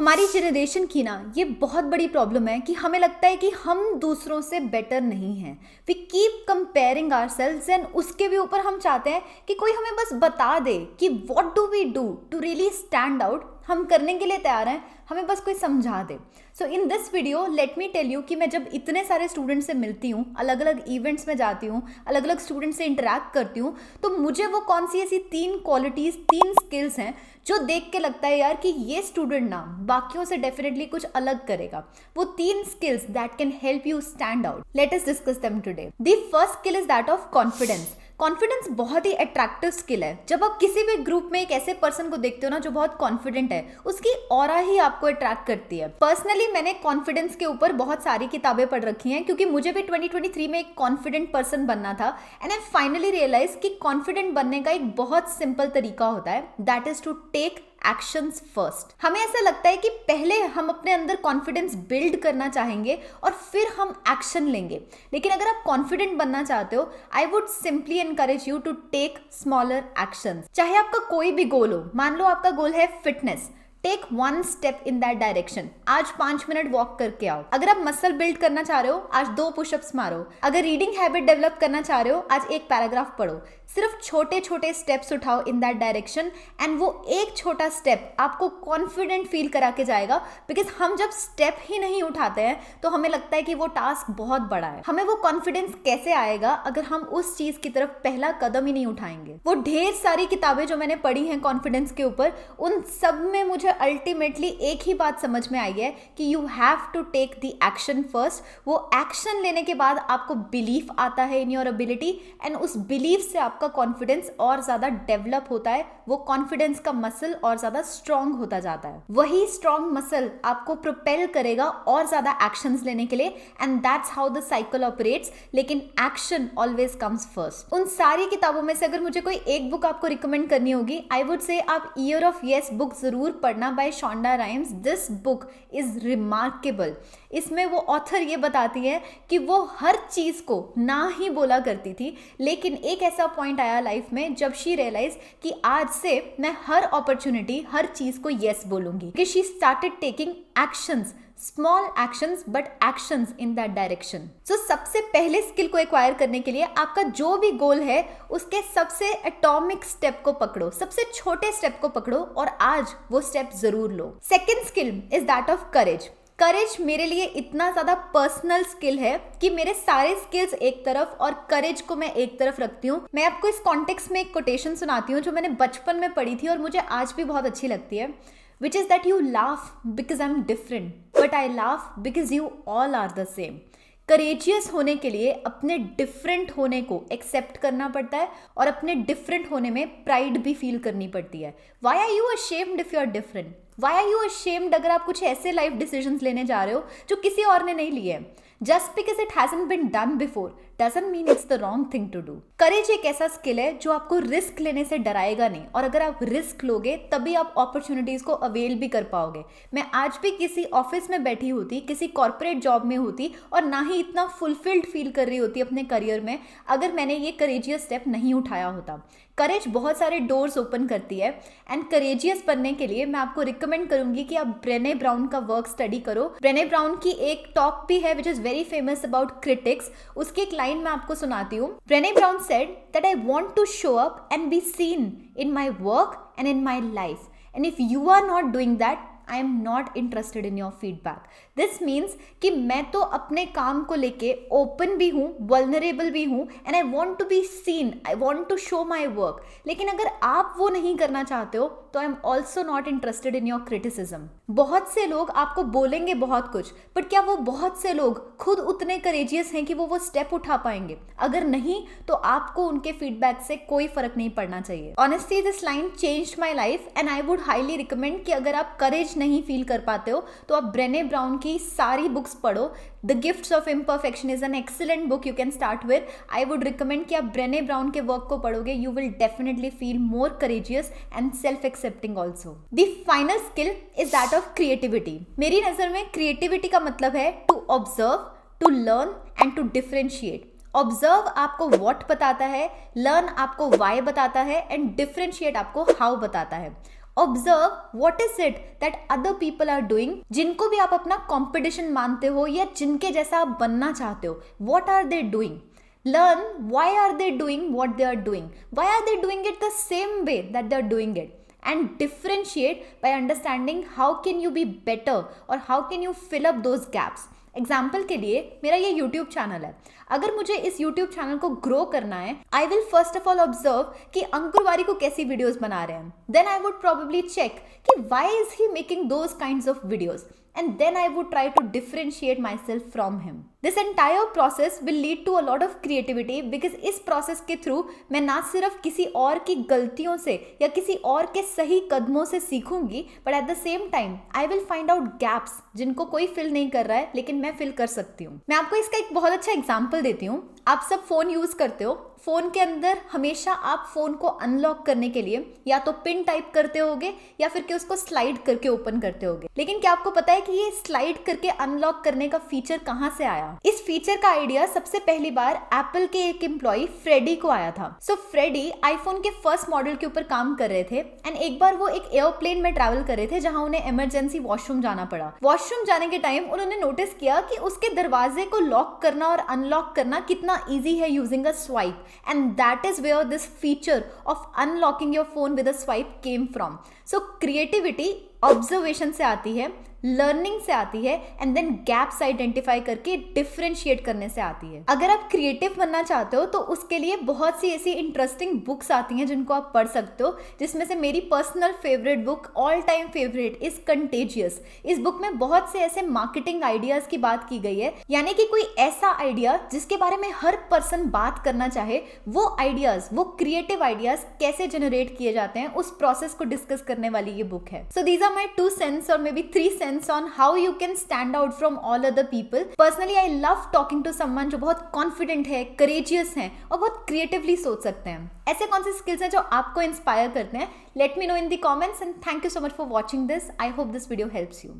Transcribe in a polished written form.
हमारी जनरेशन की ना ये बहुत बड़ी प्रॉब्लम है कि हमें लगता है कि हम दूसरों से बेटर नहीं हैं। We keep comparing ourselves and उसके भी ऊपर हम चाहते हैं कि कोई हमें बस बता दे कि what do we do to really stand out. हम करने के लिए तैयार हैं, हमें बस कोई समझा दे। So in this video let me tell you कि मैं जब इतने सारे स्टूडेंट से मिलती हूँ, अलग अलग इवेंट्स में जाती हूँ, अलग अलग स्टूडेंट से इंटरेक्ट करती हूँ, तो मुझे वो कौन सी ऐसी 3 क्वालिटीज़ 3 स्किल्स हैं जो देख के लगता है यार कि ये स्टूडेंट ना बाकियों से डेफिनेटली कुछ अलग करेगा। वो 3 skills that can help you stand out. Let us discuss them today. The first skill is that of confidence. Confidence बहुत ही अट्रैक्टिव स्किल है। जब आप किसी भी ग्रुप में एक ऐसे पर्सन को देखते हो ना जो बहुत कॉन्फिडेंट है, उसकी ऑरा ही आपको अट्रैक्ट करती है। पर्सनली मैंने कॉन्फिडेंस के ऊपर बहुत सारी किताबें पढ़ रखी हैं क्योंकि मुझे भी 2023 में एक कॉन्फिडेंट पर्सन बनना था। एंड आई फाइनली रियलाइज कि कॉन्फिडेंट बनने का एक बहुत सिंपल तरीका होता है, that is to take actions first. हमें ऐसा लगता है कि पहले हम अपने अंदर कॉन्फिडेंस बिल्ड करना चाहेंगे और फिर हम एक्शन लेंगे। लेकिन अगर आप कॉन्फिडेंट बनना चाहते हो, I would simply encourage you to take smaller actions. चाहे आपका कोई भी गोल हो, मान लो आपका गोल है fitness, take 1 step in that direction. आज 5 मिनट वॉक करके आओ। अगर आप मसल बिल्ड करना चाह रहे हो, आज 2 पुशअप्स मारो। अगर रीडिंग हैबिट डेवलप करना चाह रहे हो, आज 1 पैराग्राफ पढ़ो। सिर्फ छोटे छोटे स्टेप्स उठाओ इन दैट डायरेक्शन एंड वो एक छोटा स्टेप आपको कॉन्फिडेंट फील करा के जाएगा। बिकॉज हम जब स्टेप ही नहीं उठाते हैं तो हमें लगता है कि वो टास्क बहुत बड़ा है। हमें वो कॉन्फिडेंस कैसे आएगा अगर हम उस चीज की तरफ पहला कदम ही नहीं उठाएंगे। वो ढेर सारी किताबें जो मैंने पढ़ी हैं कॉन्फिडेंस के ऊपर, उन सब में मुझे अल्टीमेटली एक ही बात समझ में आई है कि you have to take the action first. वो एक्शन लेने के बाद आपको बिलीफ आता है इन योर एबिलिटी एंड उस बिलीफ से आपका कॉन्फिडेंस और ज्यादा डेवलप होता है। वो कॉन्फिडेंस का मसल और ज्यादा स्ट्रांग होता जाता है। वही स्ट्रांग मसल आपको प्रोपेल करेगा और ज्यादा एक्शंस लेने के लिए and that's how the cycle operates. लेकिन एक्शन ऑलवेज कम्स फर्स्ट। उन सारी किताबों में से अगर मुझे कोई एक बुक आपको रिकमेंड करनी होगी, आई वुड से आप ईयर ऑफ यस बुक जरूर पढ़ना by Shonda Rhimes. This book is remarkable. इसमें वो ऑथर ये बताती है कि वो हर चीज को ना ही बोला करती थी, लेकिन एक ऐसा पॉइंट आया लाइफ में जब शी रियलाइज कि आज से मैं हर अपॉर्चुनिटी, हर चीज को यस बोलूंगी। कि she started taking actions, small actions but actions in that direction. So सबसे पहले स्किल को एक्वायर करने के लिए आपका जो भी गोल है उसके सबसे एटॉमिक स्टेप को पकड़ो, सबसे छोटे स्टेप को पकड़ो और आज वो स्टेप जरूर लो। Second skill is that of courage. Courage मेरे लिए इतना ज़्यादा पर्सनल स्किल है कि मेरे सारे स्किल्स एक तरफ और करेज को मैं एक तरफ रखती हूँ। मैं आपको इस कॉन्टेक्स्ट में एक कोटेशन सुनाती हूँ जो मैंने बचपन में पढ़ी थी और मुझे आज भी बहुत अच्छी लगती है। Which is that you laugh because I am different but I laugh because you all are the same. Courageous होने के लिए अपने डिफरेंट होने को एक्सेप्ट करना पड़ता है और अपने डिफरेंट होने में प्राइड भी फील करनी पड़ती है। Why are you ashamed if you are different? Why are you ashamed अगर आप कुछ ऐसे लाइफ डिसीजंस लेने जा रहे हो जो किसी और ने नहीं लिए? Just because it hasn't been done before doesn't mean it's the wrong thing to do. Courage एक ऐसा स्किल है जो आपको रिस्क लेने से डराएगा नहीं, और अगर आप रिस्क लोगे तभी आप अपॉर्चुनिटीज को अवेल भी कर पाओगे। मैं आज भी किसी ऑफिस में बैठी होती, किसी कॉर्पोरेट जॉब में होती और ना ही इतना फुलफिल्ड फील कर रही होती अपने करियर में अगर मैंने ये करेजियस स्टेप नहीं उठाया होता। करेज बहुत सारे डोर्स ओपन करती है एंड करेजियस बनने के लिए मैं आपको रिकमेंड करूंगी कि आप ब्रेने ब्राउन का वर्क स्टडी करो। ब्रेने ब्राउन की एक टॉक भी है which is very famous about critics. उसकी एक लाइन मैं आपको सुनाती हूँ। Brene Brown said that I want to show up and be seen in my work and in my life and if you are not doing that I am not interested in your feedback. This means कि मैं तो अपने काम को लेके open भी हूँ, vulnerable भी हूँ and I want to be seen, I want to show my work. लेकिन अगर आप वो नहीं करना चाहते हो तो I am also not interested in your criticism. बहुत से लोग आपको बोलेंगे बहुत कुछ, बट क्या वो बहुत से लोग खुद उतने करेजियस हैं कि वो स्टेप उठा पाएंगे? अगर नहीं तो आपको उनके फीडबैक से कोई फर्क नहीं पड़ना चाहिए। Honestly this line changed my life and I would highly recommend कि अगर आप करेज नहीं फील कर पाते हो तो आप ब्रेने ब्राउन की सारी बुक्स पढ़ो। The gifts of imperfection is an excellent book you can start with. I would recommend कि आप ब्रेने ब्राउन के वर्क को पढ़ोगे, you will definitely feel more courageous and self accepting also. The final skill is that of creativity. मेरी नजर में creativity का मतलब है to observe, to learn and to differentiate. Observe आपको व्हाट बताता है, लर्न आपको वाई बताता है एंड डिफरेंशिएट आपको हाउ बताता है। Observe what is it that other people are doing, जिनको भी आप अपना कंपटीशन मानते हो या जिनके जैसा आप बनना चाहते हो, what are they doing. Learn why are they doing what they are doing, why are they doing it the same way that they are doing it, and differentiate by understanding how can you be better or how can you fill up those gaps. Example के लिए मेरा ये YouTube channel है. अगर मुझे इस YouTube channel को grow करना है, I will first of all observe कि अंकुर वारिक को कैसी वीडियोस बना रहे हैं. Then I would probably check कि why is he making those kinds of videos, and then I would try to differentiate myself from him. This entire process will lead to a lot of creativity because इस process के through मैं ना सिर्फ किसी और की गलतियों से या किसी और के सही कदमों से सीखूंगी, but at the same time I will find out gaps जिनको कोई fill नहीं कर रहा है लेकिन मैं fill कर सकती हूँ. मैं आपको इसका एक बहुत अच्छा एग्जाम्पल देती हूँ. आप सब फोन यूज करते हो. फोन के अंदर हमेशा आप फोन को अनलॉक करने के लिए या तो पिन टाइप करते होगे या फिर कि उसको स्लाइड करके ओपन करते होगे. लेकिन क्या आपको पता है कि ये स्लाइड करके अनलॉक करने का फीचर कहां से आया? इस फीचर का आइडिया सबसे पहली बार एप्पल के एक एम्प्लॉय फ्रेडी को आया था. सो फ्रेडी आईफोन के फर्स्ट मॉडल के ऊपर काम कर रहे थे एंड एक बार वो एक एयरप्लेन में ट्रैवल कर रहे थे जहां उन्हें इमरजेंसी वॉशरूम जाना पड़ा. वॉशरूम जाने के टाइम उन्होंने नोटिस किया कि उसके दरवाजे को लॉक करना और अनलॉक करना कितना ईजी है using a swipe, and that is where this feature of unlocking your phone with a swipe came from. So creativity observation से आती है, लर्निंग से आती है एंड देन गैप्स आइडेंटिफाई करके डिफरेंशिएट करने से आती है. अगर आप क्रिएटिव बनना चाहते हो तो उसके लिए बहुत सी ऐसी इंटरेस्टिंग बुक्स आती हैं जिनको आप पढ़ सकते हो, जिसमें से मेरी personal favourite book, all time favourite, is contagious. इस बुक में बहुत से ऐसे मार्केटिंग आइडियाज की बात की गई है, यानी कि कोई ऐसा आइडिया जिसके बारे में हर पर्सन बात करना चाहे, वो आइडियाज, वो क्रिएटिव आइडियाज कैसे जनरेट किए जाते हैं, उस प्रोसेस को डिस्कस करने वाली ये बुक है. So these are my 2 cents or maybe 3 cents on how you can stand out from all other people. Personally, I love talking to someone जो बहुत confident है, courageous हैं और बहुत creatively सोच सकते हैं. ऐसे कौन से skills हैं जो आपको inspire करते हैं? Let me know in the comments and thank you so much for watching this. I hope this video helps you.